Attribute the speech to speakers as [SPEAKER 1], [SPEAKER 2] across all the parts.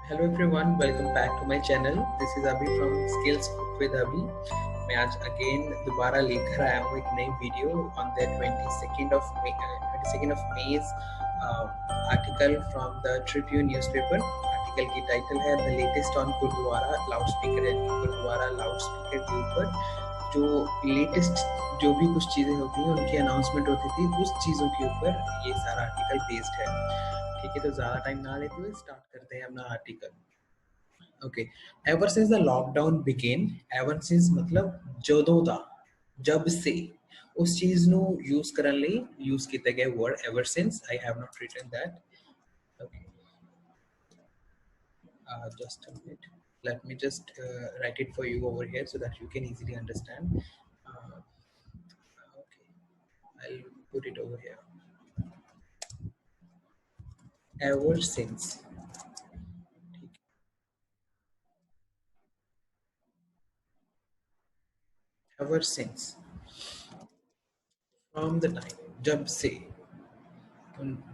[SPEAKER 1] Hello everyone, welcome back to my channel. This is Abhi from skills cook with Abhi. मैं आज again दोबारा लेकर आया हूँ एक नई video on the 22nd of May article from the Tribune newspaper. Article की टाइटल है the latest on gurdwara loudspeaker. Gurdwara loudspeaker के ऊपर जो लेटेस्ट जो भी कुछ चीज़ें होती हैं उनकी अनाउंसमेंट होती थी, उस चीज़ों के ऊपर ये सारा आर्टिकल बेस्ड है। ठीक है, तो ज़्यादा टाइम ना लेते हुए स्टार्ट करते हैं अपना article. Okay, ever since the lockdown began, ever since मतलब ਜਦੋਂ ਦਾ, जब से, उस चीज ਨੂੰ यूज ਕਰਨ ਲਈ यूज ਕੀਤਾ ਗਿਆ word ever since. I have not written that. Okay, just a minute, let me just write it for you over here so that you can easily understand. Okay, I'll put it over here. Ever since, ever since, from the time, जब से,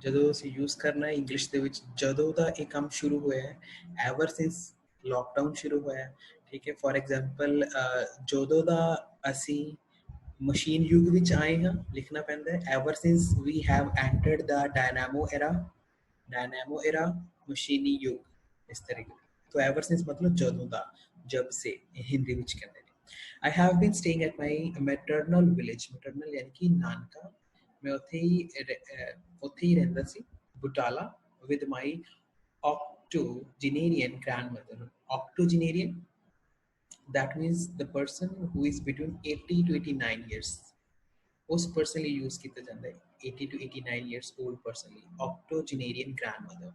[SPEAKER 1] ਜਦੋਂ ਅਸੀਂ use करना है English ਦੇ ਵਿੱਚ ਜਦੋਂ ਦਾ ਇਹ ਕੰਮ ਸ਼ੁਰੂ ਹੋਇਆ ਹੈ, ਐਵਰ ਸਿੰਸ ਲੌਕਡਾਊਨ ਸ਼ੁਰੂ ਹੋਇਆ ਹੈ। ਠੀਕ ਹੈ, ਫॉर ਐਗਜ਼ਾਮਪਲ ਜਦੋਂ ਦਾ ਅਸੀਂ ਮਸ਼ੀਨ ਯੁੱਗ ਵਿੱਚ ਆਏ ਹਾਂ ਲਿਖਣਾ ਪੈਂਦਾ ਹੈ ever since we have entered the dynamo era, मशीनी युग, इस तरीके। तो एवर सिंस मतलब ਜਦੋਂ ਦਾ, जब से हिंदी ਵਿੱਚ ਕਹਿੰਦੇ ਨੇ। I have been staying at my maternal village. Maternal यानी कि नानका। मैं ਉੱਥੇ ਹੀ ਰਹਿੰਦਾ ਸੀ, Batala, with my octogenarian grandmother। octogenarian, that means the person who is between 80 to 89 years, उस पर्सन ਲਈ यूज ਕੀਤਾ ਜਾਂਦਾ ਹੈ 80 to 89 years old person ਲਈ octogenarian grandmother।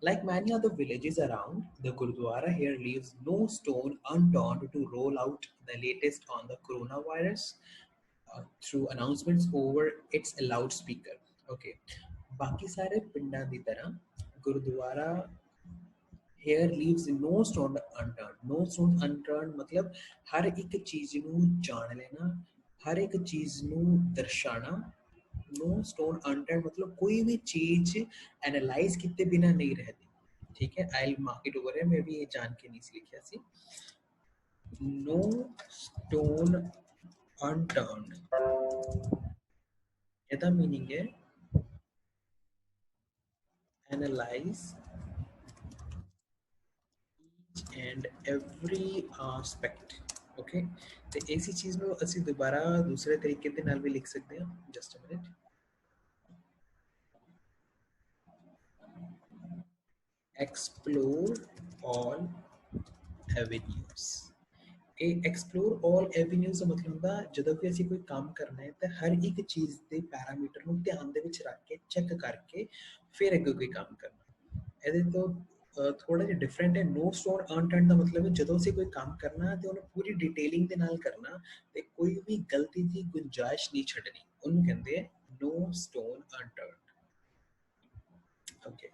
[SPEAKER 1] Like many other villages around, the Gurdwara here leaves no stone unturned to roll out the latest on the coronavirus through announcements over its loudspeaker। Okay, बाकी सारे पिंडां दी तरह gurdwara here leaves no stone unturned। no stone unturned मतलब हर एक चीज ਨੂੰ ਜਾਣ ਲੈਣਾ, हर एक चीज ਨੂੰ ਦਰਸਾਣਾ। नो स्टोन अनटर्न मतलब कोई भी चीज एनालाइज किए बिना नहीं रहती। ठीक है, आई मार्क इट ओवर है, मैं भी ये जान के नहीं लिखा सी। नो स्टोन अनटर्न, ਇਹਦਾ मीनिंग है analyse and every aspect. Okay, तो इसी चीज ਨੂੰ ਅਸੀਂ ਦੁਬਾਰਾ ਦੂਸਰੇ ਤਰੀਕੇ ਦੇ ਨਾਲ ਵੀ ਲਿਖ ਸਕਦੇ ਹਾਂ। Just a minute. explore all avenues। ਇਹ ਐਕਸਪਲੋਰ ਆਲ ਐਵੇਨਿਊਜ਼ ਦਾ ਮਤਲਬ ਹੁੰਦਾ ਜਦੋਂ ਵੀ ਅਸੀਂ ਕੋਈ ਕੰਮ ਕਰਨਾ ਹੈ ਤਾਂ ਹਰ ਇੱਕ ਚੀਜ਼ ਦੇ ਪੈਰਾਮੀਟਰ ਨੂੰ ਧਿਆਨ ਦੇ ਵਿੱਚ ਰੱਖ ਕੇ ਚੈੱਕ ਕਰਕੇ ਫਿਰ ਅੱਗੇ ਕੋਈ ਕੰਮ ਕਰਨਾ। ਇਹਦੇ ਤੋਂ ਥੋੜਾ ਜਿਹਾ ਡਿਫਰੈਂਟ ਹੈ। नो स्टोन अनटर्न ਦਾ ਮਤਲਬ ਹੈ ਜਦੋਂ ਅਸੀਂ ਕੋਈ ਕੰਮ ਕਰਨਾ ਤੇ ਉਹਨੂੰ ਪੂਰੀ ਡਿਟੇਲਿੰਗ ਦੇ ਨਾਲ ਕਰਨਾ ਤੇ ਕੋਈ ਵੀ ਗਲਤੀ ਦੀ ਗੁੰਜਾਇਸ਼ ਨਹੀਂ ਛੱਡਣੀ, ਉਹਨੂੰ ਕਹਿੰਦੇ ਹੈ no stone unturned. Okay,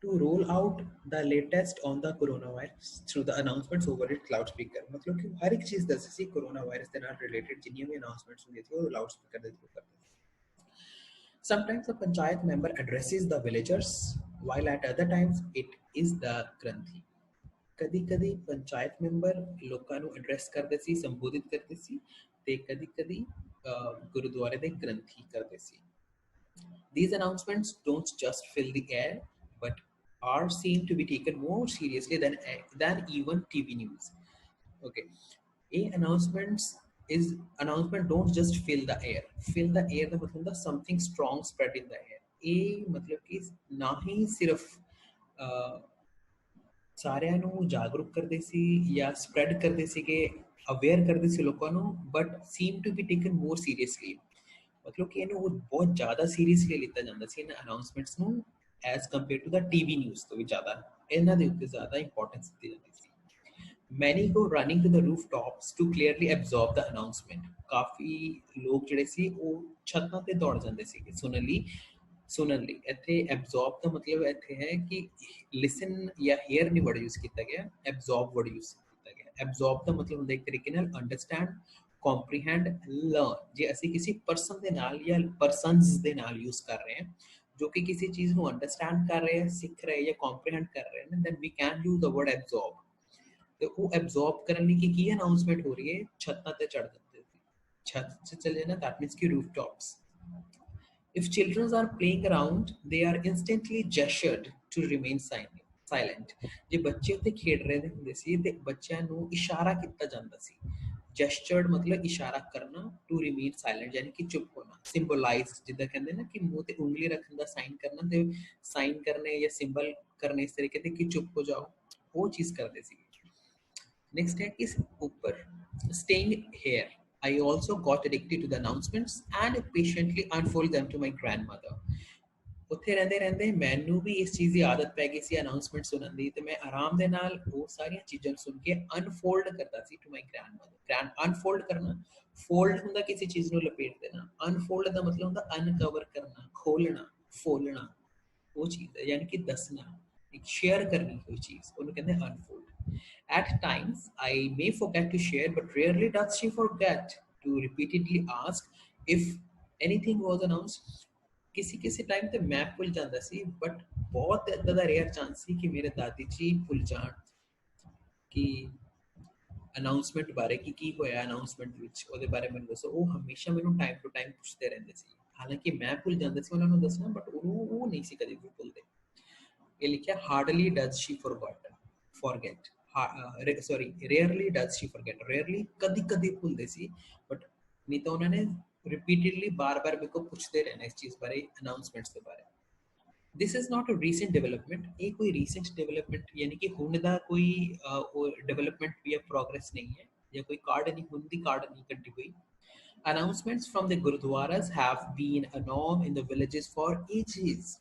[SPEAKER 1] to roll out the latest on the coronavirus through the announcements over its loudspeaker। मतलब कि हर एक चीज दस सी कोरोना वायरस के नाल रिलेटेड जिन्नी भी announcements होंदी थी वो लाउडस्पीकर दे थ्रू करते थे। Sometimes the panchayat member addresses the villagers while at other times it is the granthi। कदी कदी पंचायत मैंबर लोगों ਨੂੰ ਐਡਰੈਸ ਕਰਦੇ ਸੀ, ਸੰਬੋਧਿਤ ਕਰਦੇ ਸੀ, ਤੇ ਕਦੀ ਕਦੀ ਗੁਰਦੁਆਰੇ ਦੇ ਗ੍ਰੰਥੀ ਕਰਦੇ ਸੀ। These announcements don't just fill the air but are seen to be taken more seriously than even TV news। Okay, a announcement don't just fill the air। fill the air ਦਾ ਮਤਲਬ ਹੁੰਦਾ something strong spread in the air। ਇਹ ਮਤਲਬ ਕਿ ਨਾ ਹੀ ਸਿਰਫ ਸਾਰਿਆਂ ਨੂੰ ਜਾਗਰੂਕ ਕਰਦੇ ਸੀ ਜਾਂ ਸਪਰੈਡ ਕਰਦੇ ਸੀਗੇ, ਅਵੇਅਰ ਕਰਦੇ ਸੀ ਲੋਕਾਂ ਨੂੰ, but seem to be taken more seriously. मतलब कि ਇਹਨੂੰ ਬਹੁਤ ਜ਼ਿਆਦਾ ਸੀਰੀਅਸਲੀ ਲਿੱਤਾ ਜਾਂਦਾ ਸੀ ਇਹਨਾਂ ਅਨਾਉਂਸਮੈਂਟਸ ਨੂੰ as compare to the TV news ਤੋਂ ਵੀ ਜ਼ਿਆਦਾ ਇਹਨਾਂ ਦੇ ਉੱਤੇ ਜ਼ਿਆਦਾ ਇੰਪੋਰਟੈਂਸ ਦਿੱਤੀ ਜਾਂਦੀ ਸੀ। Many go running to the rooftops to clearly absorb the announcement। ਕਾਫੀ ਲੋਕ ਜਿਹੜੇ ਸੀ ਉਹ ਛੱਤਾਂ ਤੇ ਦੌੜ ਜਾਂਦੇ ਸੀਗੇ ਸੁਣਨ ਲਈ। ਇੱਥੇ ਐਬਜ਼ੌਰਬ ਦਾ ਮਤਲਬ ਇੱਥੇ ਹੈ ਕਿ ਲਿਸਨ ਜਾਂ ਹੀਅਰ ਨਹੀਂ ਵਰਡ ਯੂਜ਼ ਕੀਤਾ ਗਿਆ, ਐਬਜ਼ੌਰਬ ਵਰਡ ਯੂਜ਼ ਕੀਤਾ ਗਿਆ। ਐਬਜ਼ੌਰਬ ਦਾ ਮਤਲਬ ਹੁੰਦਾ ਇੱਕ ਤਰੀਕੇ ਨਾਲ ਅੰਡਰਸਟੈਂਡ, comprehend, learn। ਜੇ ਅਸੀਂ किसी पर्सन ਦੇ ਨਾਲ ਜਾਂ ਪਰਸਨਸ ਦੇ ਨਾਲ यूज कर रहे हैं जो कि किसी चीज ਨੂੰ ਅੰਡਰਸਟੈਂਡ ਕਰ ਰਹੇ ਹੈ, ਸਿੱਖ ਰਹੇ ਜਾਂ ਕੰਪਰੀਹੈਂਡ ਕਰ ਰਹੇ ਨੇ, then we can use the word absorb। ਤੇ ਉਹ ਐਬਜ਼ੌਰਬ ਕਰਨ ਲਈ ਕੀ ਅਨਾਉਂਸਮੈਂਟ ਹੋ ਰਹੀ ਹੈ, ਛੱਤਾਂ ਤੇ ਚੜ ਜਾਂਦੇ ਸੀ, ਛੱਤ 'ਚ ਚਲੇ ਜਾਣਾ, that means ਕਿ rooftops। If children are playing around, they are instantly gestured to remain silent। ਜੇ ਬੱਚੇ ਉੱਤੇ ਖੇਡ ਰਹੇ ਹੁੰਦੇ ਸੀ ਤੇ ਬੱਚਿਆਂ ਨੂੰ ਇਸ਼ਾਰਾ ਕੀਤਾ ਜਾਂਦਾ ਸੀ। Gestured मतलब इशारा करना, to remain silent यानी कि चुप होना। Symbolize जिद्दां कहंदे ना कि मुंह ते उंगली रखन दा साइन करना, ते साइन करने या सिंबल करने इस तरीके ते कि चुप हो जाओ, वो चीज करदे सी। Next है is ऊपर, staying here। I also got addicted to the announcements and patiently unfold them to my grandmother। ਉੱਥੇ ਰਹਿੰਦੇ ਰਹਿੰਦੇ ਮੈਨੂੰ ਵੀ ਇਸ ਚੀਜ਼ ਦੀ ਆਦਤ ਪੈ ਗਈ ਸੀ ਅਨਾਉਂਸਮੈਂਟ ਸੁਣਨ ਦੀ, ਤੇ ਮੈਂ ਆਰਾਮ ਦੇ ਨਾਲ ਉਹ ਸਾਰੀਆਂ ਚੀਜ਼ਾਂ ਸੁਣ ਕੇ ਅਨਫੋਲਡ ਕਰਦਾ ਸੀ ਟੂ ਮਾਈ ਗ੍ਰੈਂਡਮਦਰ। ਅਨਫੋਲਡ ਕਰਨਾ, ਫੋਲਡ ਹੁੰਦਾ ਕਿਸੇ ਚੀਜ਼ ਨੂੰ ਲਪੇਟ ਦੇਣਾ, ਅਨਫੋਲਡ ਦਾ ਮਤਲਬ ਹੁੰਦਾ ਅਨਕਵਰ ਕਰਨਾ, ਖੋਲਣਾ, ਫੋਲਣਾ, ਉਹ ਚੀਜ਼ ਹੈ, ਯਾਨੀ ਕਿ ਦੱਸਣਾ, ਇੱਕ ਸ਼ੇਅਰ ਕਰਨੀ ਕੋਈ ਚੀਜ਼, ਉਹਨੂੰ ਕਹਿੰਦੇ unfold. At times, I may forget to share, but rarely does she forget to repeatedly ask if anything was announced। किसी टाइम ਤੇ ਮੈਂ ਭੁੱਲ ਜਾਂਦਾ ਸੀ, ਬਟ ਬਹੁਤ ਇਦਾਂ ਦਾ ਰੇਅਰ ਚਾਂਸ ਸੀ ਕਿ ਮੇਰੇ ਦਾਦੀ ਜੀ ਭੁੱਲ ਜਾਣ ਕਿ ਅਨਾਉਂਸਮੈਂਟ ਬਾਰੇ ਕੀ ਹੋਇਆ ਅਨਾਉਂਸਮੈਂਟ ਵਿੱਚ, ਉਹਦੇ ਬਾਰੇ ਮੈਨੂੰ ਦੱਸੋ। ਉਹ ਹਮੇਸ਼ਾ ਮੈਨੂੰ ਟਾਈਮ ਟੂ ਟਾਈਮ ਪੁੱਛਦੇ ਰਹਿੰਦੇ ਸੀ, ਹਾਲਾਂਕਿ ਮੈਂ ਭੁੱਲ ਜਾਂਦਾ ਸੀ ਉਹਨਾਂ ਨੂੰ ਦੱਸਣਾ, ਬਟ ਉਹ ਨਹੀਂ ਸੀ ਕਦੇ ਵੀ ਭੁੱਲਦੇ। ਇਹ ਲਿਖਿਆ hardly does she forget, sorry rarely does she forget, rarely ਕਦੀ ਕਦੀ ਭੁੱਲਦੇ ਸੀ, ਬਟ ਨਹੀਂ ਤਾਂ ਉਹਨਾਂ ਨੇ रिपीटेडली बार बार मेरे को पूछते रहना इस चीज बारे, अनाउंसमेंट्स के बारे। This is not a recent development, ये कोई रीसेंट डेवलपमेंट यानी कि हुण दा कोई डेवलपमेंट भी है, प्रोग्रेस नहीं है, या कोई कार्ड नहीं, हुण दी कार्ड नहीं कट्टी हुई। Announcements from the gurudwaras have been a norm in the villages for ages।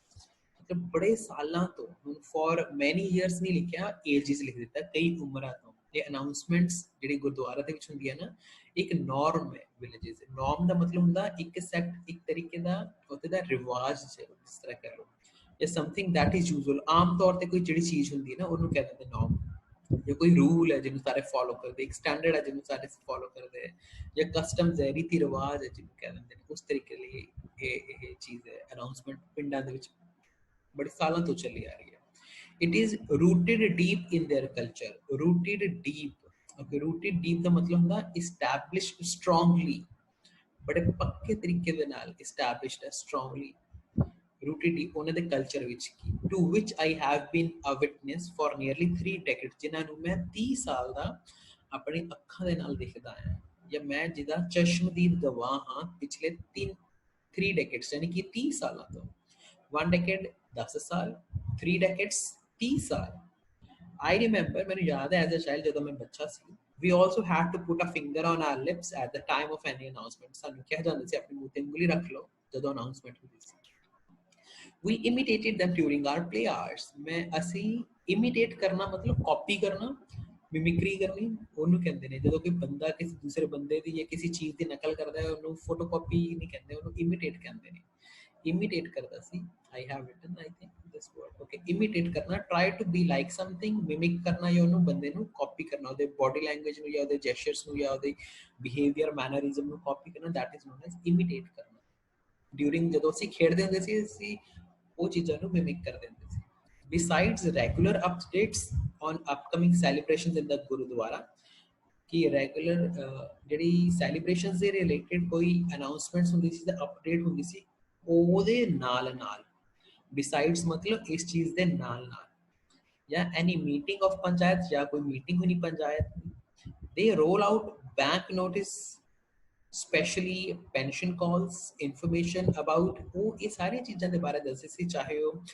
[SPEAKER 1] मतलब बड़े सालों तो, for many years नहीं लिखा, ages लिख देता, कई उम्र तो। ये अनाउंसमेंट्स ਜਿਹੜੀ ਗੁਰਦੁਆਰਾ ਦੇ ਵਿੱਚ ਹੁੰਦੀ ਹੈ ਨਾ, ਇੱਕ ਨੋਰਮ ਹੈ ਵਿਲੇजेस। ਨੋਰਮ ਦਾ ਮਤਲਬ ਹੁੰਦਾ ਇੱਕ ਸੈਕਟ, ਇੱਕ ਤਰੀਕੇ ਦਾ ਉਹਦੇ ਦਾ ਰਿਵਾਜ ਹੈ, ਇਸ ਤਰ੍ਹਾਂ ਕਹਿ ਲਓ, ਜਾਂ ਸਮਥਿੰਗ ਦੈਟ ਇਜ਼ ਯੂਜ਼ੁਅਲ। ਆਮ ਤੌਰ ਤੇ ਕੋਈ ਜਿਹੜੀ ਚੀਜ਼ ਹੁੰਦੀ ਹੈ ਨਾ, ਉਹਨੂੰ ਕਹਿ ਦਿੰਦੇ ਨੋਰਮ। ਜਾਂ ਕੋਈ ਰੂਲ ਹੈ ਜਿਹਨੂੰ ਸਾਰੇ ਫੋਲੋ ਕਰਦੇ, ਇੱਕ ਸਟੈਂਡਰਡ ਹੈ ਜਿਹਨੂੰ ਸਾਰੇ ਫੋਲੋ ਕਰਦੇ ਹੈ, ਜਾਂ ਕਸਟਮਸ ਹੈ, ਰੀਤੀ ਰਿਵਾਜ ਹੈ ਜਿਹਨੂੰ ਕਹਿ ਦਿੰਦੇ ਨੇ, ਉਸ ਤਰੀਕੇ ਲਈ ਇਹ ਚੀਜ਼ ਹੈ। ਅਨਾਉਂਸਮੈਂਟ ਪਿੰਡਾਂ ਦੇ ਵਿੱਚ ਬੜੇ ਸਾਲਾਂ ਤੋਂ ਚੱਲੀ ਆ ਰਹੀ ਹੈ। It is rooted deep in their culture। Rooted deep, okay, rooted deep ਦਾ ਮਤਲਬ ਹੁੰਦਾ established strongly, ਬੜੇ ਪੱਕੇ ਤਰੀਕੇ ਦੇ ਨਾਲ established ਹੈ, strongly rooted deep ਉਹਨਾਂ ਦੇ ਕਲਚਰ ਵਿੱਚ। To which I have been a witness for nearly 3 decades। ਜਿਨ੍ਹਾਂ ਨੂੰ ਮੈਂ 30 ਸਾਲ ਦਾ ਆਪਣੀ ਅੱਖਾਂ ਦੇ ਨਾਲ ਦੇਖਦਾ ਹਾਂ, ਜਾਂ ਮੈਂ ਜਿਹਦਾ ਚਸ਼ਮਦੀਦ ਗਵਾਹ ਹਾਂ ਪਿਛਲੇ 3 decades यानी कि 30 ਸਾਲਾਂ ਤੋਂ। 1 decade 10 ਸਾਲ, 3 decades 30 ਸਾਲ। I remember, ਮੈਨੂੰ ਯਾਦ ਹੈ, as a child ਜਦੋਂ ਮੈਂ ਬੱਚਾ ਸੀ, we also had to put a finger on our lips at the time of any announcement। ਸਾਨੂੰ ਕਿਹਾ ਜਾਂਦਾ ਸੀ ਆਪਣੇ ਮੂੰਹ ਤੇ ਉਂਗਲੀ ਰੱਖ ਲਓ ਜਦੋਂ ਅਨਾਉਂਸਮੈਂਟ ਹੁੰਦੀ ਸੀ। We imitated them during our play hours। ਮੈਂ ਅਸੀਂ imitate ਕਰਨਾ ਮਤਲਬ ਕਾਪੀ ਕਰਨਾ, ਮਿਮਿਕਰੀ ਕਰਨੀ, ਉਹਨੂੰ ਕਹਿੰਦੇ ਨੇ ਜਦੋਂ ਕੋਈ ਬੰਦਾ ਕਿਸੇ ਦੂਸਰੇ ਬੰਦੇ ਦੀ ਜਾਂ ਕਿਸੇ ਚੀਜ਼ ਦੀ ਨਕਲ ਕਰਦਾ ਹੈ, ਉਹਨੂੰ ਫੋਟੋਕਾਪੀ ਨਹੀਂ ਕਹਿੰਦੇ, ਉਹਨੂੰ ਇਮੀਟੇਟ ਕਹਿੰਦੇ ਨੇ। ਇਮੀਟੇਟ ਕਰਦਾ ਸੀ, I have written I think this word, okay, imitate ਕਰਨਾ, try to be like something, mimic ਕਰਨਾ, ਜਾਂ ਉਹਨੂੰ ਬੰਦੇ ਨੂੰ ਕਾਪੀ ਕਰਨਾ, ਉਹਦੇ ਬੋਡੀ ਲੈਂਗੁਏਜ ਨੂੰ ਜਾਂ ਉਹਦੇ ਜੈਸਚਰਸ ਨੂੰ ਜਾਂ ਉਹਦੇ ਬਿਹੇਵੀਅਰ ਮੈਨਰਿਜ਼ਮ ਨੂੰ ਕਾਪੀ ਕਰਨਾ, that is known as imitate ਕਰਨਾ। ਡਿਊਰਿੰਗ ਜਦੋਂ ਅਸੀਂ ਖੇਡਦੇ ਹੁੰਦੇ ਸੀ, ਅਸੀਂ ਉਹ ਚੀਜ਼ਾਂ ਨੂੰ ਮਿਮਿਕ ਕਰਦੇ ਹੁੰਦੇ ਸੀ। Besides regular updates on upcoming celebrations in the Gurudwara, कि रेगुलर ਜਿਹੜੀ ਸੈਲੀਬ੍ਰੇਸ਼ਨਸ ਦੇ ਰਿਲੇਟਡ ਕੋਈ ਅਨਾਉਂਸਮੈਂਟਸ ਹੁੰਦੀ ਸੀ, ਤੇ ਅਪਡੇਟ ਹੁੰਦੀ ਸੀ ਉਹਦੇ ਨਾਲ ਨਾਲ। ਬਿਸਾਈਡਸ ਮਤਲਬ ਇਸ ਚੀਜ਼ ਦੇ ਨਾਲ ਨਾਲ, ਜਾਂ ਐਨੀ ਮੀਟਿੰਗ ਆਫ ਪੰਚਾਇਤ, ਜਾਂ ਕੋਈ ਮੀਟਿੰਗ ਹੋਣੀ ਪੰਚਾਇਤ, ਦੇ roll out bank notice, specially pension calls, information about, ਉਹ ਇਹ ਸਾਰੀਆਂ ਚੀਜ਼ਾਂ ਦੇ ਬਾਰੇ ਦੱਸਦੇ ਸੀ, ਚਾਹੇ ਉਹ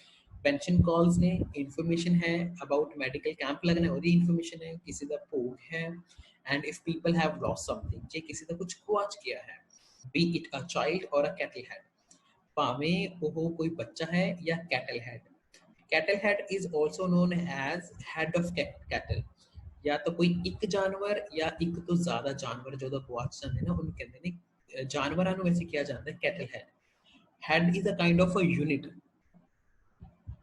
[SPEAKER 1] ਪੈਨਸ਼ਨ ਕਾਲਸ ਨੇ, ਇਨਫੋਰਮੇਸ਼ਨ ਹੈ ਅਬਾਊਟ ਮੈਡੀਕਲ ਕੈਂਪ ਲੱਗਣਾ, ਉਹਦੀ ਇਨਫੋਰਮੇਸ਼ਨ ਹੈ, ਕਿਸੇ ਦਾ ਭੋਗ ਹੈ, and if people have lost something, ਜੇ ਕਿਸੇ ਦਾ ਕੁਝ ਗੁਆਚ ਗਿਆ ਹੈ, be it a child or a cattle head, ਭਾਵੇਂ ਉਹ ਕੋਈ ਬੱਚਾ ਹੈ ਜਾਂ cattle head। cattle head is also known as head of cattle। ਜਾਂ ਤਾਂ ਕੋਈ ਇੱਕ ਜਾਨਵਰ ਜਾਂ ਇੱਕ ਤੋਂ ਜ਼ਿਆਦਾ ਜਾਨਵਰ ਜਦੋਂ ਗੁਆਚ ਜਾਂਦੇ ਨੇ, ਉਹਨੂੰ ਕਹਿੰਦੇ ਨੇ, ਜਾਨਵਰਾਂ ਨੂੰ ਵੈਸੇ ਕਿਹਾ ਜਾਂਦਾ ਹੈ cattle head। head is a kind of a unit,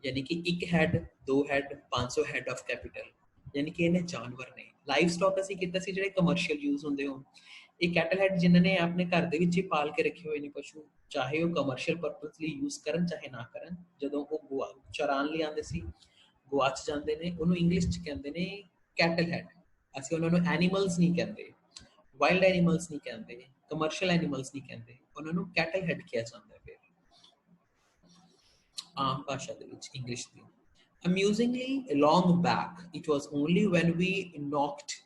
[SPEAKER 1] यानी कि एक head, 2 head, 500 head of capital, यानी कि इन्हें जानवर ने लाइव स्टॉक ਅਸੀਂ ਕੀਤਾ ਸੀ ਜਿਹੜੇ ਕਮਰਸ਼ੀਅਲ ਯੂਜ਼ ਹੁੰਦੇ ਹੋਣ ਇਹ ਕੈਟਲ ਹੈਡ ਜਿਨ੍ਹਾਂ ਨੇ ਆਪਣੇ ਘਰ ਦੇ ਵਿੱਚ ਹੀ ਪਾਲ ਕੇ ਰੱਖੇ ਹੋਏ ਨੇ ਪਸ਼ੂ ਚਾਹੇ ਉਹ ਕਮਰਸ਼ੀਅਲ ਪਰਪਸ ਲਈ ਯੂਜ਼ ਕਰਨ ਚਾਹੇ ਨਾ ਕਰਨ ਜਦੋਂ ਉਹ ਚਰਾਨ ਲਈ ਆਉਂਦੇ ਸੀ ਗਵਾਚ ਜਾਂਦੇ ਨੇ ਉਹਨੂੰ ਇੰਗਲਿਸ਼ ਚ ਕਹਿੰਦੇ ਨੇ ਕੈਟਲ ਹੈਡ ਅਸੀਂ ਉਹਨਾਂ ਨੂੰ ਐਨੀਮਲਸ ਨਹੀਂ ਕਹਿੰਦੇ ਵਾਈਲਡ ਐਨੀਮਲਸ ਨਹੀਂ ਕਹਿੰਦੇ ਕਮਰਸ਼ੀਅਲ ਐਨੀਮਲਸ ਨਹੀਂ ਕਹਿੰਦੇ ਉਹਨਾਂ ਨੂੰ ਕੈਟਲ ਹੈਡ ਕਿਹਾ ਜਾਂਦਾ ਹੈ ਫਿਰ ਆਮ ਭਾਸ਼ਾ ਦੇ ਵਿੱਚ English the amusingly long back it was only when we knocked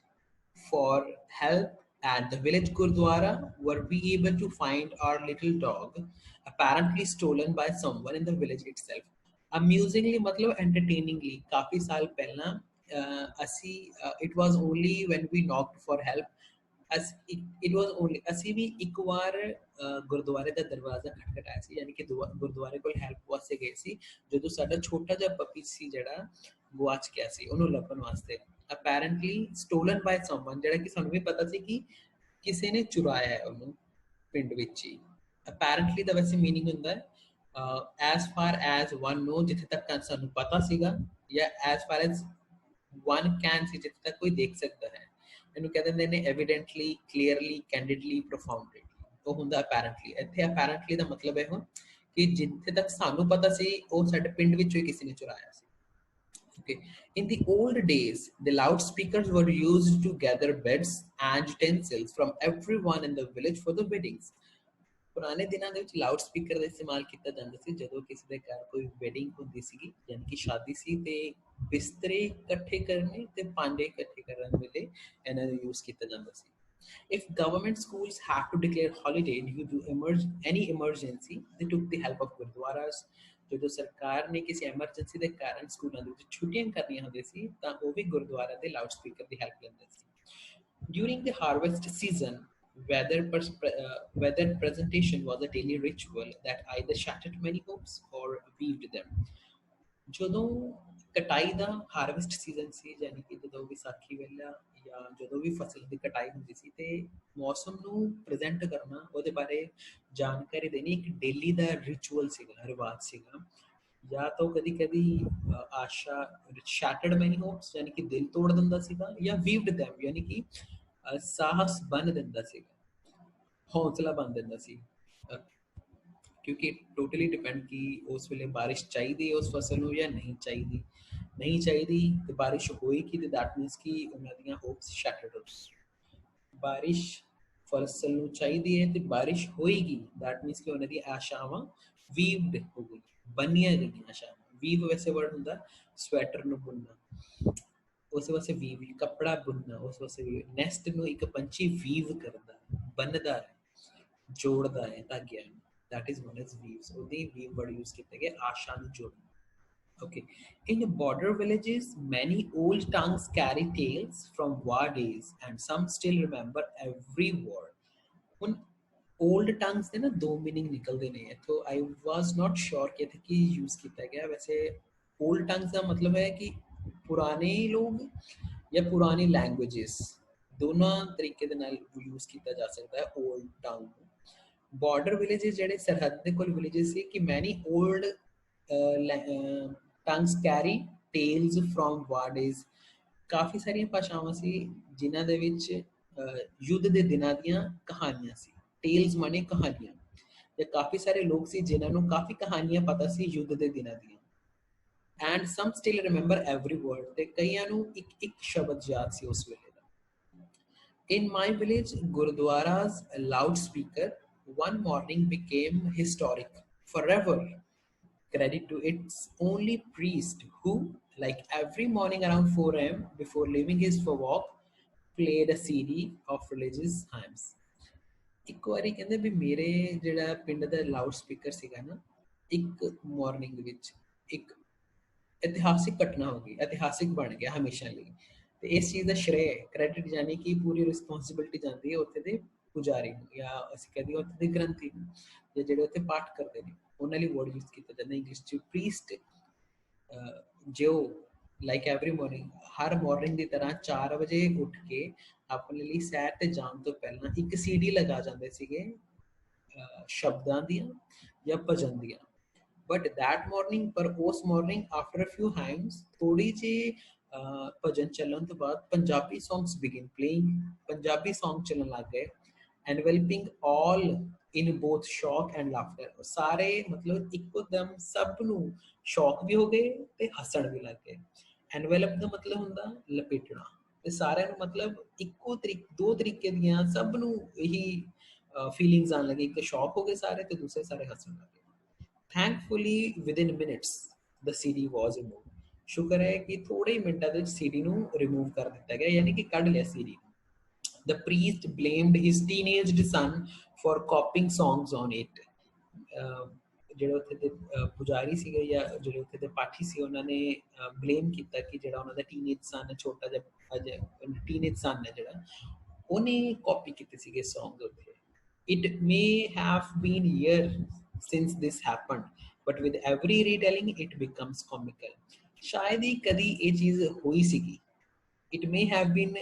[SPEAKER 1] for help at the village gurdwara were we able to find our little dog apparently stolen by someone in the village itself amusingly matlab entertainingly काफी साल पहला ਅਸੀਂ it was only when we knocked for help it was only ਅਸੀਂ ਵੀ ਇੱਕ ਵਾਰ ਗੁਰਦੁਆਰੇ ਦਾ ਦਰਵਾਜ਼ਾ ਖਟਖਟਾਇਆ ਸੀ ਯਾਨੀ ਕਿ ਗੁਰਦੁਆਰੇ ਕੋਲ ਹੈਲਪ ਵਾਸਤੇ ਗਏ ਸੀ ਜਦੋਂ ਸਾਡਾ ਛੋਟਾ ਜਿਹਾ ਪਪੀ ਸੀ ਜਿਹੜਾ ਗਵਾਚ ਗਿਆ ਸੀ ਉਹਨੂੰ ਲੱਭਣ ਵਾਸਤੇ ਅਪੈਰੈਂਟਲੀ ਸਟੋਲਨ ਬਾਈ ਸਮਵਨ ਜਿਹੜਾ ਕਿ ਸਾਨੂੰ ਵੀ ਪਤਾ ਸੀ ਕਿ ਕਿਸੇ ਨੇ ਚੁਰਾਇਆ ਹੈ ਉਹਨੂੰ ਪਿੰਡ ਵਿੱਚ ਹੀ ਅਪੈਰੈਂਟਲੀ ਦਾ ਵੈਸੇ ਮੀਨਿੰਗ ਹੁੰਦਾ ਹੈ as far as one know ਜਿੱਥੇ ਤੱਕ ਸਾਨੂੰ ਪਤਾ ਸੀਗਾ ਜਾਂ as far as one can see ਜਿੱਥੇ ਤੱਕ ਕੋਈ ਦੇਖ ਸਕਦਾ ਹੈ ਇਹਨੂੰ ਕਹਿ ਦਿੰਦੇ ਨੇ ਐਵੀਡੈਂਟਲੀ ਕਲੀਅਰਲੀ ਕੈਂਡਿਡਲੀ ਪ੍ਰੋਫਾਊਂਡਲੀ ਉਹ ਹੁੰਦਾ ਅਪੈਰੈਂਟਲੀ ਇੱਥੇ ਅਪੈਰੈਂਟਲੀ ਦਾ ਮਤਲਬ ਇਹ ਕਿ ਜਿੱਥੇ ਤੱਕ ਸਾਨੂੰ ਪਤਾ ਸੀ ਉਹ ਸਾਡੇ ਪਿੰਡ ਵਿੱਚੋਂ ਹੀ ਕਿਸੇ ਨੇ ਚੁਰਾਇਆ ਸੀ okay in the old days the loudspeakers were used to gather beds and utensils from everyone in the village for the weddings ਪੁਰਾਣੇ ਦਿਨਾਂ ਦੇ ਵਿੱਚ ਲਾਊਡ ਸਪੀਕਰ ਦਾ ਇਸਤੇਮਾਲ ਕੀਤਾ ਜਾਂਦਾ ਸੀ ਜਦੋਂ ਕਿਸੇ ਦੇ ਘਰ ਕੋਈ ਵੈਡਿੰਗ ਹੁੰਦੀ ਸੀਗੀ ਯਾਨੀ ਕਿ ਸ਼ਾਦੀ ਸੀ ਤੇ ਬਿਸਤਰੇ ਇਕੱਠੇ ਕਰਨੇ ਤੇ ਭਾਂਡੇ ਇਕੱਠੇ ਕਰਨ ਵੇਲੇ ਇਹਨਾਂ ਦਾ ਯੂਜ਼ ਕੀਤਾ ਜਾਂਦਾ ਸੀ if government schools had to declare holiday due to any emergency they took the help of gurdwaras ਜਦੋਂ ਸਰਕਾਰ ਨੇ ਕਿਸੇ ਐਮਰਜੈਂਸੀ ਦੇ ਕਾਰਨ ਸਕੂਲਾਂ ਦੇ ਵਿੱਚ ਛੁੱਟੀਆਂ ਕਰਨੀਆਂ ਹੁੰਦੀਆਂ ਸੀ ਤਾਂ ਉਹ ਵੀ ਗੁਰਦੁਆਰਾ ਦੇ ਲਾਊਡ ਸਪੀਕਰ ਦੀ ਹੈਲਪ ਲੈਂਦੇ ਸੀ during the harvest season weather presentation was a daily ritual that either shattered many hopes or weaved them ਜਦੋਂ ਕਟਾਈ ਦਾ ਹਾਰਵੈਸਟ ਸੀਜ਼ਨ ਸੀ ਯਾਨੀ ਕਿ ਜਦੋਂ ਵਿਸਾਖੀ ਵੇਲਾ ਜਾਂ ਜਦੋਂ ਵੀ ਫਸਲ ਦੀ ਕਟਾਈ ਹੁੰਦੀ ਸੀ ਤੇ ਮੌਸਮ ਨੂੰ ਪ੍ਰੈਜ਼ੈਂਟ ਕਰਨਾ ਉਹਦੇ ਬਾਰੇ ਜਾਣਕਾਰੀ ਦੇਣੀ ਇੱਕ ਡੇਲੀ ਦਾ ਰਿਚੁਅਲ ਸੀਗਾ ਰਿਵਾਜ ਸੀਗਾ ਜਾਂ ਤਾਂ ਕਦੀ ਕਦੀ ਆਸ਼ਾ ਸ਼ੈਟਰਡ ਮੈਨੀ ਹੋਪਸ ਯਾਨੀ ਕਿ ਦਿਲ ਤੋੜ ਦਿੰਦਾ ਸੀਗਾ ਜਾਂ ਵੀਵਡ ਦੈਮ ਯਾਨੀ ਕਿ ਸਾਹਸ ਬਣ ਦਿੰਦਾ ਸੀਗਾ ਹੌਸਲਾ ਬਣ ਦਿੰਦਾ ਸੀ क्योंकि टोटली डिपेंड की उस वे बारिश चाहिए उस फसल में या नहीं चाहिए तो बारिश होएगी तो दैट मीनस कि उन्होंने होप्स शैटर्ड बारिश फसल में चाहिए तो बारिश होएगी दैट मीनस कि उन्होंने आशावां वीव्ड हो गई बनिया गई आशावां वीव वैसे वर्ड होंगे स्वेटर ਨੂੰ बुनना उस वास्ते वीव कपड़ा बुनना उस वास्ते नेस्ट ਨੂੰ ਇੱਕ ਪੰਛੀ ਵੀਵ ਕਰਦਾ ਬੰਨਦਾ ਹੈ ਜੋੜਦਾ ਹੈ ਧਾਗਿਆਂ ਨੂੰ that is known as weaves so the weave word use kitte gaye asha nu jodna okay in the border villages many old tongues carry tales from war days and some still remember every word un old tongues de na do meaning nikalde ne to I was not sure कि थे कि use किया गया वैसे old tongues का मतलब है कि पुराने लोग या पुरानी languages दोनों तरीके ਦੇ ਨਾਲ use ਕੀਤਾ ਜਾ ਸਕਦਾ ਹੈ old tongue border villages ਜਿਹੜੇ ਸਰਹੱਦ ਦੇ ਕੋਲ villages ਸੀ ਕਿ many old tongues carry tales from war days ਕਾਫੀ ਸਾਰੀਆਂ ਭਾਸ਼ਾਵਾਂ ਸੀ ਜਿਨ੍ਹਾਂ ਦੇ ਵਿੱਚ ਯੁੱਧ ਦੇ ਦਿਨਾਂ ਦੀਆਂ ਕਹਾਣੀਆਂ ਸੀ tales ਮਾਨੇ ਕਹਾਣੀਆਂ ਤੇ ਕਾਫੀ ਸਾਰੇ ਲੋਕ ਸੀ ਜਿਨ੍ਹਾਂ ਨੂੰ ਕਾਫੀ ਕਹਾਣੀਆਂ ਪਤਾ ਸੀ ਯੁੱਧ ਦੇ ਦਿਨਾਂ ਦੀਆਂ and some still remember every word ਤੇ ਕਈਆਂ ਨੂੰ ਇੱਕ ਇੱਕ ਸ਼ਬਦ ਯਾਦ ਸੀ ਉਸ ਵੇਲੇ ਦਾ in my village gurdwara's loudspeaker one morning became historic forever credit to its only priest who like every morning around 4 a.m. before leaving his for walk played a CD of religious hymns ਇੱਕ ਵਾਰੀ ਕਹਿੰਦੇ ਵੀ ਮੇਰੇ ਜਿਹੜਾ ਪਿੰਡ ਦਾ loud speaker ਸੀਗਾ ਨਾ ਇੱਕ morning ਦੇ ਵਿੱਚ ਇੱਕ ਇਤਿਹਾਸਿਕ ਘਟਨਾ ਹੋ ਗਈ ਇਤਿਹਾਸਿਕ ਬਣ ਗਿਆ ਹਮੇਸ਼ਾ ਲਈ ਤੇ ਇਸ ਚੀਜ਼ ਦਾ ਸ਼੍ਰੇ ਕ੍ਰੈਡਿਟ ਯਾਨੀ ਕਿ ਪੂਰੀ ਰਿਸਪੌਂਸਿਬਿਲਿਟੀ ਜਾਂਦੀ ਹੈ ਉੱਥੇ ਦੇ ਪੁਜਾਰੀ ਨੂੰ ਜਾਂ ਅਸੀਂ ਕਹਦੇ ਉੱਥੇ ਦੇ ਗ੍ਰੰਥੀ ਨੂੰ ਜਾਂ ਜਿਹੜੇ ਉੱਥੇ ਪਾਠ ਕਰਦੇ ਨੇ ਉਹਨਾਂ ਲਈ ਵਰਡ ਯੂਜ਼ ਕੀਤਾ ਜਾਂਦਾ ਇੰਗਲਿਸ਼ ਚ ਪ੍ਰੀਸਟ ਜੋ ਲਾਈਕ ਐਵਰੀ ਮਾਰਨਿੰਗ ਹਰ ਮਾਰਨਿੰਗ ਦੀ ਤਰ੍ਹਾਂ 4 ਵਜੇ ਉੱਠ ਕੇ ਆਪਣੇ ਲਈ ਸੈਰ ਤੇ ਜਾਣ ਤੋਂ ਪਹਿਲਾਂ ਇੱਕ ਸੀਡੀ ਲਗਾ ਜਾਂਦੇ ਸੀਗੇ ਸ਼ਬਦਾਂ ਦੀਆਂ ਜਾਂ ਭਜਨ ਦੀਆਂ but that morning पर उस morning after a few hymns थोड़ी जी ਭਜਨ ਚੱਲਣ ਤੋਂ ਬਾਅਦ Punjabi songs begin playing, Punjabi song ਚੱਲਣ ਲੱਗ ਗਏ, enveloping all in both shock and laughter, ਸਾਰੇ ਮਤਲਬ ਇੱਕੋ ਦਮ ਸਭ ਨੂੰ ਸ਼ੌਕ ਵੀ ਹੋ ਗਏ ਤੇ ਹੱਸਣ ਵੀ ਲੱਗ ਗਏ। envelop ਦਾ ਮਤਲਬ ਹੁੰਦਾ ਲਪੇਟਣਾ, ਤੇ ਸਾਰਿਆਂ ਨੂੰ ਮਤਲਬ ਇੱਕੋ ਦੋ ਤਰੀਕੇ ਦੀਆਂ ਸਭ ਨੂੰ ਇਹੀ ਫੀਲਿੰਗਸ ਆਉਣ ਲੱਗੀ, ਇੱਕ ਸ਼ੌਕ ਹੋ ਗਏ ਸਾਰੇ ਤੇ ਦੂਸਰੇ ਸਾਰੇ ਹੱਸਣ ਲੱਗੇ। Thankfully within minutes the CD was removed, ਸ਼ੁਕਰ ਹੈ ਕਿ ਥੋੜੇ ਹੀ ਮਿੰਟਾਂ ਦੇ ਵਿੱਚ CD ਨੂੰ ਰਿਮੂਵ ਕਰ ਦਿੱਤਾ ਗਿਆ, ਯਾਨੀ ਕਿ ਕੱਢ ਲਿਆ CD। The priest blamed his teenaged son for copying songs on it, ਜਿਹੜੇ ਉੱਥੇ ਦੇ ਪੁਜਾਰੀ ਸੀਗੇ ਜਾਂ ਜਿਹੜੇ ਉੱਥੇ ਦੇ ਪਾਠੀ ਸੀ ਉਹਨਾਂ ਨੇ ਬਲੇਮ ਕੀਤਾ ਕਿ ਜਿਹੜਾ ਉਹਨਾਂ ਦਾ ਟੀਨੇਜ ਸਨ, ਛੋਟਾ ਜਿਹਾ ਅਜੇ ਟੀਨੇਜ ਸਨ ਹੈ ਜਿਹੜਾ, ਉਹਨੇ ਕਾਪੀ ਕੀਤੇ ਸੀਗੇ ਸੌਂਗਸ ਉੱਥੇ। It may have been years since this happened, but with every retelling it becomes comical, ਸ਼ਾਇਦ ਹੀ ਕਦੀ ਇਹ ਚੀਜ਼ ਹੋਈ ਸੀਗੀ। It may have been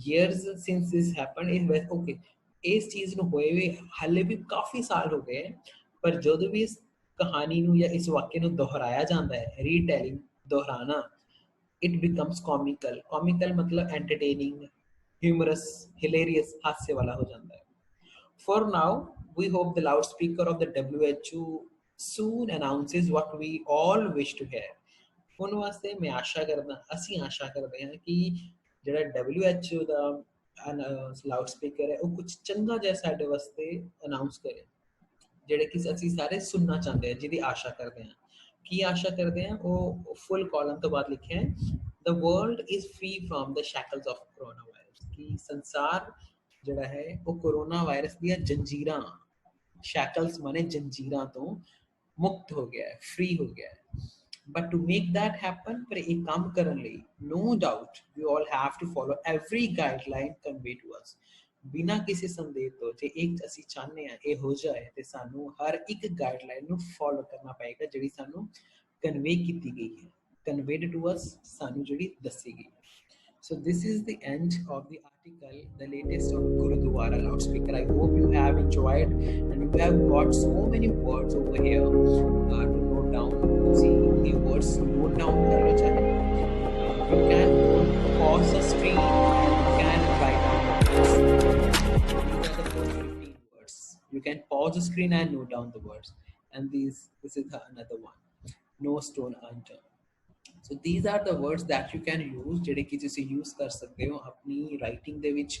[SPEAKER 1] years since this happened, okay, ਇਸ ਚੀਜ਼ ਨੂੰ ਹੋਏ ਵੀ ਹਾਲੇ ਵੀ ਕਾਫੀ ਸਾਲ ਹੋ ਗਏ, ਪਰ ਜਦੋਂ ਵੀ ਇਸ ਕਹਾਣੀ ਨੂੰ ਜਾਂ ਇਸ ਵਾਕਿਆ ਨੂੰ ਦੁਹਰਾਇਆ ਜਾਂਦਾ ਹੈ, ਰੀਟੈਲਿੰਗ ਦੁਹਰਾਣਾ, it becomes comical, comical ਮਤਲਬ entertaining, humorous, hilarious, ਹਾਸੇ ਵਾਲਾ ਹੋ ਜਾਂਦਾ ਹੈ। For now, we hope the loudspeaker of the WHO soon announces what we all wish to hear. ਹੁਣ ਵਾਸਤੇ ਮੈਂ ਆਸ਼ਾ ਕਰਦਾ, ਅਸੀਂ ਆਸ਼ਾ ਕਰਦੇ ਹਾਂ ਕਿ ਜਿਹੜਾ WHO ਦਾ ਲਾਊਡ ਸਪੀਕਰ ਹੈ ਉਹ ਕੁਝ ਚੰਗਾ ਜਿਹਾ ਸਾਡੇ ਵਾਸਤੇ ਅਨਾਉਂਸ ਕਰੇ, ਜਿਹੜੇ ਕਿ ਅਸੀਂ ਸਾਰੇ ਸੁਣਨਾ ਚਾਹੁੰਦੇ ਹਾਂ, ਜਿਹਦੀ ਆਸ਼ਾ ਕਰਦੇ ਹਾਂ। ਕੀ ਆਸ਼ਾ ਕਰਦੇ ਹਾਂ? ਉਹ ਫੁੱਲ ਕਾਲਮ ਤੋਂ ਬਾਅਦ ਲਿਖਿਆ ਹੈ, the world is free from the shackles of coronavirus, ਕਿ ਸੰਸਾਰ ਜਿਹੜਾ ਹੈ ਉਹ ਕੋਰੋਨਾ ਵਾਇਰਸ ਦੀਆਂ ਜੰਜੀਰਾਂ, ਸ਼ੈਕਲਸ ਮਾਨੇ ਜੰਜੀਰਾਂ ਤੋਂ ਮੁਕਤ ਹੋ ਗਿਆ ਹੈ, ਫ੍ਰੀ ਹੋ ਗਿਆ ਹੈ। But to make that happen, ਪਰ ਇਹ ਕੰਮ ਕਰਨ ਲਈ no doubt we all have to follow every guideline conveyed to us, ਬਿਨਾਂ ਕਿਸੇ ਸੰਦੇਹ ਤੋਂ। ਜੇ ਇੱਕ ਅਸੀਂ ਚਾਹੁੰਦੇ ਹਾਂ ਇਹ ਹੋ ਜਾਏ ਤੇ ਸਾਨੂੰ ਹਰ ਇੱਕ ਗਾਈਡਲਾਈਨ ਨੂੰ ਫੋਲੋ ਕਰਨਾ ਪਏਗਾ ਜਿਹੜੀ ਸਾਨੂੰ ਕਨਵੇ ਕੀਤੀ ਗਈ ਹੈ, conveyed to us, ਸਾਨੂੰ ਜਿਹੜੀ ਦੱਸੀ ਗਈ। So this is the end of the article, the latest on Gurudwara loudspeaker. I hope you have enjoyed and you have got so many words over here to note down. See the words, note down kar lo chahe. You can pause the screen and you can write down the words. These are the first 15 words. You can pause the screen and note down the words. And this is another one. No stone unturned. So these are the words that you can use, ਜਿਹੜੇ ਕਿ ਤੁਸੀਂ use ਕਰ ਸਕਦੇ ਹੋ ਆਪਣੀ writing ਦੇ ਵਿੱਚ,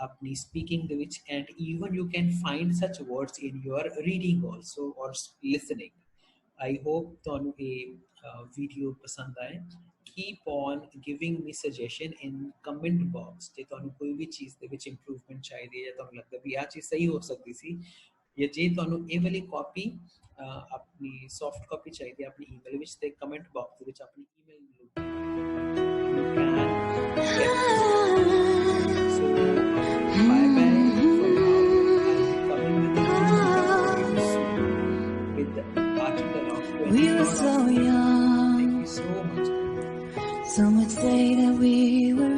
[SPEAKER 1] ਆਪਣੀ speaking ਦੇ ਵਿੱਚ, and even you can find such words in your reading also or listening. I hope ਤੁਹਾਨੂੰ ਇਹ video ਪਸੰਦ ਆਏ। Keep on giving me suggestion in comment box, ਜੇ ਤੁਹਾਨੂੰ ਕੋਈ ਵੀ ਚੀਜ਼ ਦੇ ਵਿੱਚ improvement ਚਾਹੀਦੀ ਹੈ ਜਾਂ ਤੁਹਾਨੂੰ ਲੱਗਦਾ ਵੀ ਆਹ ਚੀਜ਼ ਸਹੀ ਹੋ ਸਕਦੀ ਸੀ, ਜਾਂ ਜੇ ਤੁਹਾਨੂੰ ਇਹ ਵਾਲੀ ਕਾਪੀ ਆਪਣੀ ਸੌਫਟ ਕਾਪੀ ਚਾਹੀਦੀ ਹੈ ਆਪਣੀ ਈਮੇਲ ਵਿੱਚ, ਤੇ ਕਮੈਂਟ ਬਾਕਸ ਦੇ ਵਿੱਚ ਆਪਣੀ ਈਮੇਲ ਲਿਖ so bye bye for now, with the article of 20. We were so young, thank you so much. Some would say that we were